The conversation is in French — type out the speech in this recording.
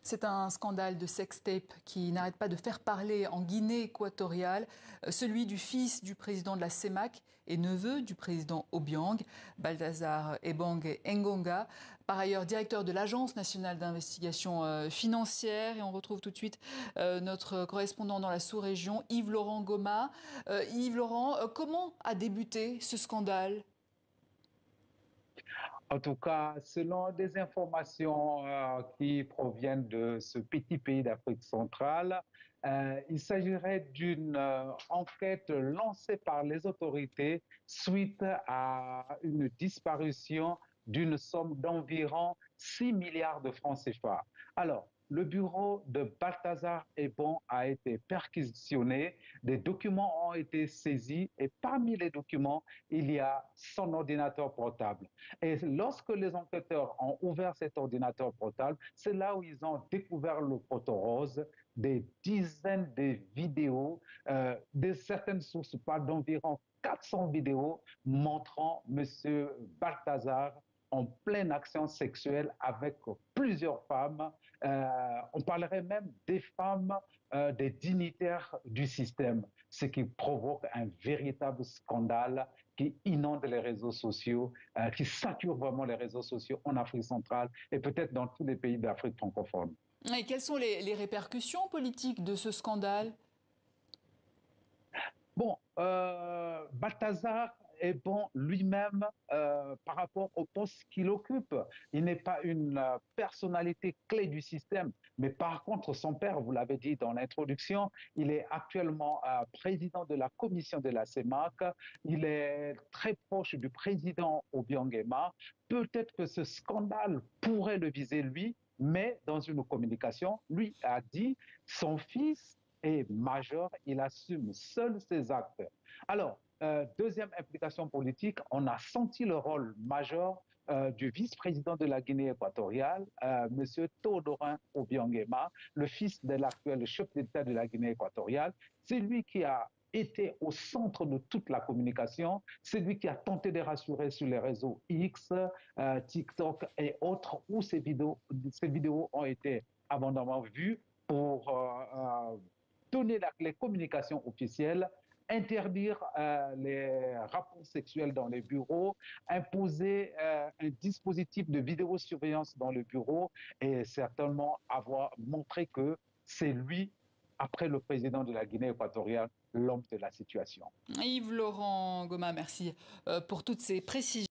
C'est un scandale de sextape qui n'arrête pas de faire parler en Guinée équatoriale, celui du fils du président de la CEMAC et neveu du président Obiang, Balthazar Ebang Engonga, par ailleurs directeur de l'Agence nationale d'investigation financière. Et on retrouve tout de suite notre correspondant dans la sous-région, Yves-Laurent Goma. Yves-Laurent, comment a débuté ce scandale ? En tout cas, selon des informations qui proviennent de ce petit pays d'Afrique centrale, il s'agirait d'une enquête lancée par les autorités suite à une disparition d'une somme d'environ 6 milliards de francs CFA. Alors, le bureau de Balthazar Ebang a été perquisitionné, des documents ont été saisis et parmi les documents, il y a son ordinateur portable. Et lorsque les enquêteurs ont ouvert cet ordinateur portable, c'est là où ils ont découvert le poteau rose, des dizaines de vidéos, de certaines sources parlent d'environ 400 vidéos montrant M. Balthazar en pleine action sexuelle avec plusieurs femmes. On parlerait même des femmes, des dignitaires du système, ce qui provoque un véritable scandale qui inonde les réseaux sociaux, qui sature vraiment les réseaux sociaux en Afrique centrale et peut-être dans tous les pays d'Afrique francophone. Et quelles sont les répercussions politiques de ce scandale ? Bon, Balthazar est bon lui-même par rapport au poste qu'il occupe. Il n'est pas une personnalité clé du système, mais par contre, son père, vous l'avez dit dans l'introduction, il est actuellement président de la commission de la CEMAC. Il est très proche du président Obiang Nguema. Peut-être que ce scandale pourrait le viser lui, mais dans une communication, lui a dit son fils est majeur, il assume seul ses actes. Alors, deuxième implication politique, on a senti le rôle majeur du vice-président de la Guinée équatoriale, M. Théodorin Obiang Nguema, le fils de l'actuel chef d'État de la Guinée équatoriale. C'est lui qui a été au centre de toute la communication, c'est lui qui a tenté de rassurer sur les réseaux X, TikTok et autres, où ces vidéos ont été abondamment vues pour donner les communications officielles, interdire les rapports sexuels dans les bureaux, imposer un dispositif de vidéosurveillance dans le bureau et certainement avoir montré que c'est lui, après le président de la Guinée équatoriale, l'homme de la situation. Yves-Laurent Goma, merci pour toutes ces précisions.